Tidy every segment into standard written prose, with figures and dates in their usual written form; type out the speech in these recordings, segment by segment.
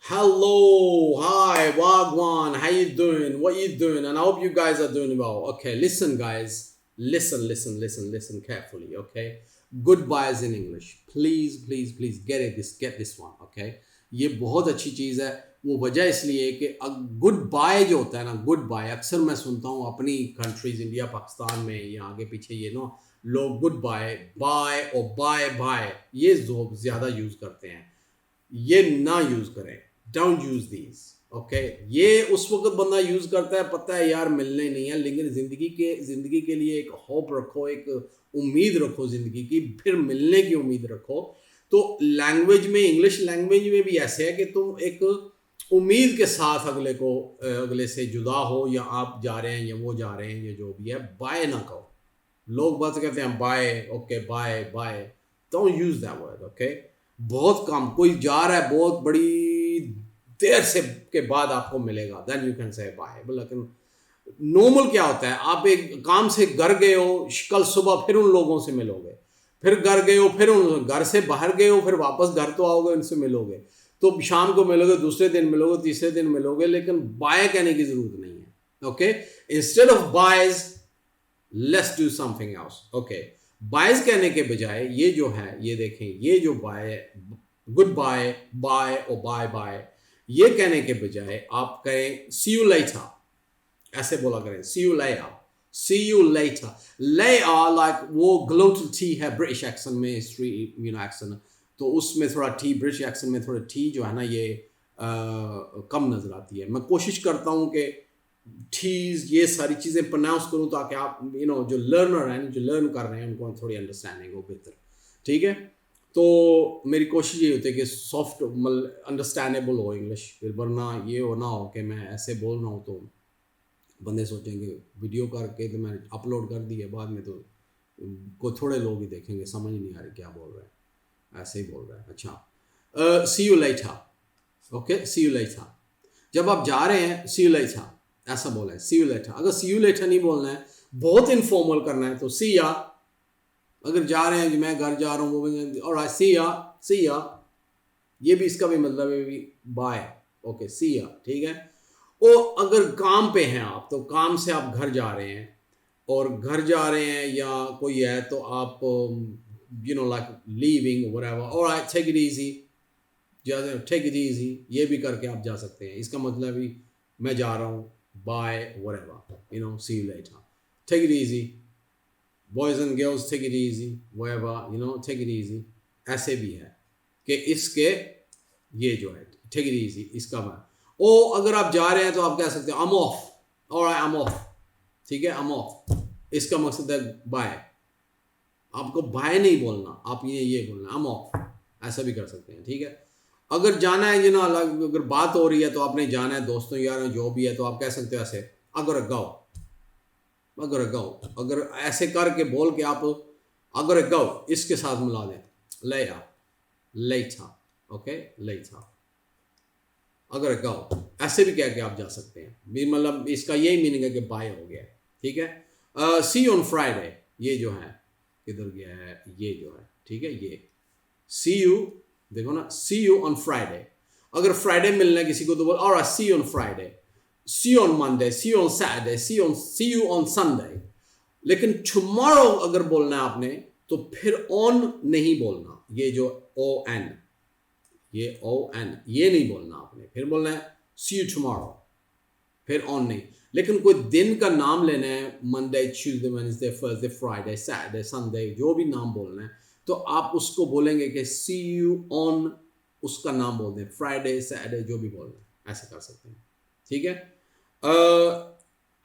Hello, hi, Wagwan, how you doing? What you doing? And I hope you guys are doing well. Okay, listen, guys, listen carefully. Okay, goodbyes in English. Please get it. Get this one. Okay, ये बहुत अच्छी चीज़ है. वो वजह इसलिए कि good bye जो होता है ना, गुड बाय अक्सर मैं सुनता हूँ अपनी कंट्रीज इंडिया पाकिस्तान में या आगे पीछे ये नो लोग गुड बाय बाय और बाय बाय ये ज़्यादा यूज़ करते हैं. ये ना यूज करें. Don't use these. ओके, ये उस वक्त बंदा यूज करता है पता है यार मिलने नहीं है, लेकिन जिंदगी के लिए एक होप रखो, एक उम्मीद रखो जिंदगी की, फिर मिलने की उम्मीद रखो. तो लैंग्वेज में, इंग्लिश लैंग्वेज में भी ऐसे है कि तुम एक उम्मीद के साथ अगले से जुदा हो, या आप जा रहे हैं या वो जा रहे हैं या जो भी है, बाय ना कहो. लोग बस कहते हैं bye, okay bye bye. Don't use that word. Okay, बहुत कम कोई जा रहा है, बहुत बड़ी देर से के बाद आपको मिलेगा, then you can say bye. लेकिन नॉर्मल क्या होता है, आप एक काम से घर गए हो, कल सुबह फिर उन लोगों से मिलोगे, फिर घर गए हो, फिर उन घर से बाहर गए हो, फिर वापस घर तो आओगे, उनसे मिलोगे, तो शाम को मिलोगे, दूसरे दिन मिलोगे, तीसरे दिन मिलोगे, लेकिन बाय कहने की जरूरत नहीं है. Okay, instead of boys let's do something else. Okay, boys कहने के बजाय ये जो है, ये देखें, ये जो बाय, गुड बाय, बाय और बाय बाय, ये कहने के बजाय आप कहें सी यू लेटर. ऐसे बोला करें, see you later, see you later. Later like वो ग्लोटल टी है ब्रिटिश एक्सेंट में, हिस्ट्री एक्सेंट, तो उसमें थोड़ा टी, ब्रिटिश एक्सेंट में थोड़ा टी जो है ना ये कम नजर आती है. मैं कोशिश करता हूँ कि ठीज ये सारी चीज़ें प्रोनाउंस करूँ ताकि आप जो लर्नर हैं, जो लर्न कर रहे हैं, उनको थोड़ी अंडरस्टैंडिंग हो बेहतर. ठीक है, तो मेरी कोशिश ये होती है कि सॉफ्ट अंडरस्टैंडेबल हो इंग्लिश, फिर वरना ये हो ना हो कि मैं ऐसे बोल रहा हूँ तो बंदे सोचेंगे वीडियो करके तो मैंने अपलोड कर दी है, बाद में तो कोई थोड़े लोग ही देखेंगे, समझ नहीं आ रही क्या बोल रहे हैं, ऐसे ही बोल रहे हैं. अच्छा, see you later. Okay, see you later. जब आप जा रहे हैं, सी यू लेटर ऐसा बोला है, सी यू लेटर. अगर सी यू लेटर नहीं बोलना है, बहुत इनफॉर्मल करना है, तो सी या. अगर जा रहे हैं कि मैं घर जा रहा हूँ, वो और सी या, ये भी इसका भी मतलब है भी बाय. ओके, सी या, ठीक है. और अगर काम पे हैं आप, तो काम से आप घर जा रहे हैं, और घर जा रहे हैं या कोई है, तो आप like leaving whatever, alright take it easy, take it easy, ये भी करके आप जा सकते हैं. इसका मतलब भी मैं जा रहा हूँ, bye, whatever, see you later. Take it easy. Boys and girls, take it easy. Whatever, take it easy. ऐसे भी है कि इसके ये जो है take it easy, इसका मैं. ओ अगर आप जा रहे हैं तो आप कह सकते हैं I'm off. Alright, I'm off. ठीक है, I'm off. इसका मकसद है bye. आपको bye नहीं बोलना, आप ये बोलना I'm off. ऐसा भी कर सकते हैं. ठीक है, अगर जाना है अगर बात हो रही है तो आपने जाना है दोस्तों यार जो भी है, तो आप कह सकते हो ऐसे अगर गाओ. अगर ऐसे करके बोल के आप अगर गाओ इसके साथ मिला दें, लेटर. ओके, लेटर, अगर गाओ, ऐसे भी कह के आप जा सकते हैं. मतलब इसका यही मीनिंग है कि बाय हो गया. ठीक है, सी ऑन फ्राइडे, ये जो है किधर गया है, ये जो है, ठीक है, ये सी यू, देखो ना, सी यू ऑन फ्राइडे. अगर फ्राइडे मिलना है किसी को तो बोल alright see you on Friday, see you on Monday, see you on Saturday, see you on Sunday. लेकिन टुमारो अगर बोलना है आपने, तो फिर ऑन नहीं बोलना. ये जो ओ एन, ये नहीं बोलना आपने, फिर बोलना है सी यू टुमारो, फिर ऑन नहीं. लेकिन कोई दिन का नाम लेना है, Monday, Tuesday, Wednesday, Thursday, Friday, Saturday, Sunday, जो भी नाम बोलना है, तो आप उसको बोलेंगे कि सी यू ऑन, उसका नाम बोल दें, फ्राइडे, सैटरडे, जो भी बोल दें, ऐसे कर सकते हैं. ठीक है,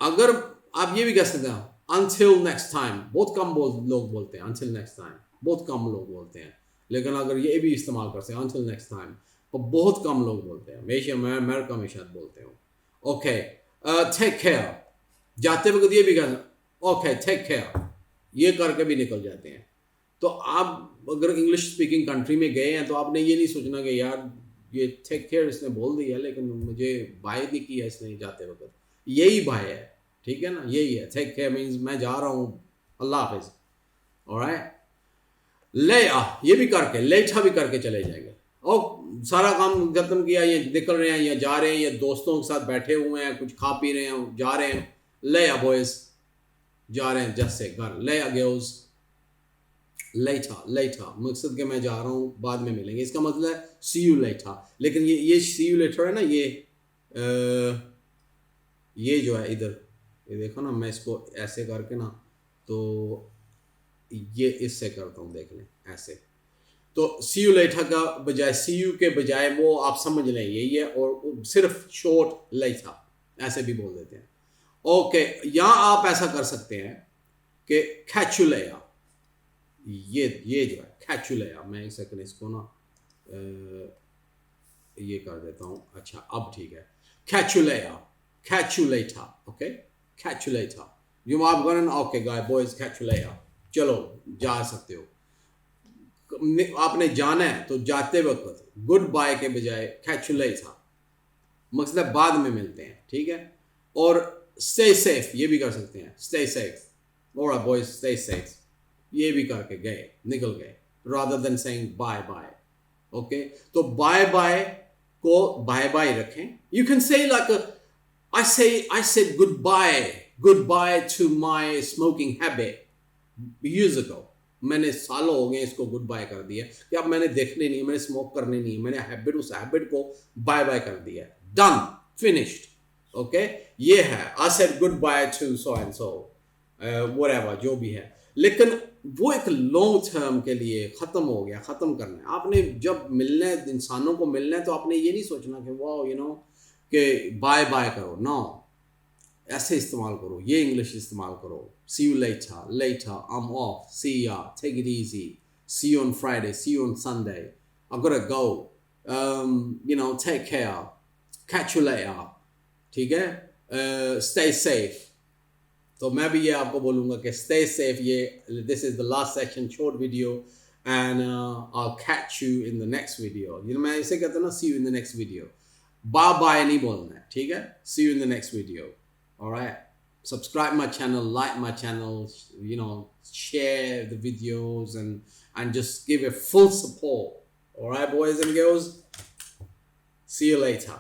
अगर आप ये भी कह सकते हैं until next time, बहुत कम लोग बोलते हैं until next time, बहुत कम लोग बोलते हैं. लेकिन अगर ये भी इस्तेमाल कर सकते हैं until next time, तो बहुत कम लोग बोलते हैं. हमेशा अमेरिका में शायद बोलते हो. ओके, टेक केयर, जाते वक्त ये भी कहना ओके टेक केयर, ये करके भी निकल जाते हैं. तो आप अगर इंग्लिश स्पीकिंग कंट्री में गए हैं, तो आपने ये नहीं सोचना कि यार ये टेक केयर इसने बोल दिया लेकिन मुझे बाय नहीं किया इसने जाते वक्त. यही बाय है, ठीक है ना, यही है. टेक केयर मीन्स मैं जा रहा हूँ, अल्लाह हाफिज. ऑलराइट, ले आ, ये भी करके लेटा भी करके चले जाएंगे. और सारा काम खत्म किया, ये निकल रहे हैं या जा रहे हैं या दोस्तों के साथ बैठे हुए हैं, कुछ खा पी रहे हैं, जा रहे हैं, ले बॉयज जा रहे हैं जैसे घर, ले गर्ल्स later मकसद के मैं जा रहा हूँ, बाद में मिलेंगे, इसका मतलब है see you later। लेकिन ये see you later है ना, ये जो है इधर, ये देखो ना, मैं इसको ऐसे करके ना, तो ये इससे करता हूँ, देख लें ऐसे, तो see you later का बजाय see you के बजाय वो आप समझ लें यही है, और सिर्फ short later ऐसे भी बोल देते हैं। ओके, यहाँ आप ऐसा कर सकते हैं कि catch you later, ये जो है catch you later, मैं एक सेकंड इसको ना ये कर देता हूँ, अच्छा अब ठीक है, catch you later, okay, catch you later, you are going, okay guys boys, catch you later, चलो जा सकते हो, आपने जाना है तो जाते वक्त गुड बाय के बजाय catch you later, मतलब बाद में मिलते हैं, ठीक है। और stay safe ये भी कर सकते हैं, stay safe, alright boys, stay safe, ये भी करके गए, निकल गए, rather than saying bye bye, okay। तो bye bye को bye bye रखें, you can say like I said goodbye to my smoking habit years ago, मैंने सालों हो गए इसको गुड बाय कर दिया कि अब मैंने देखने नहीं, मैंने स्मोक करने नहीं, मैंने उस हैबिट को बाय बाय कर दिया, डन, फिनिश्ड, ओके। ये है I said goodbye to so and so, whatever जो भी है, लेकिन वो एक लॉन्ग टर्म के लिए ख़त्म हो गया, ख़त्म करना है आपने। जब मिलना है इंसानों को, मिलना है तो आपने ये नहीं सोचना कि वाओ यू नो कि बाय बाय करो, नो, ऐसे इस्तेमाल करो, ये इंग्लिश इस्तेमाल करो, see you later, I'm off, see ya, take it easy, see you on Friday, see you on Sunday, I've got to go, you know, take care, catch you later, ठीक है, stay safe। तो मैं भी ये आपको बोलूँगा कि stay safe, ये this is the last section, short video, and I'll catch you in the next video, you know, मैं इसे कहता हूँ ना, see you in the next video, bye bye नहीं बोलना है, ठीक है, see you in the next video, alright। Subscribe my channel, like my channel, you know, share the videos, and just give it full support, alright boys and girls, see you later.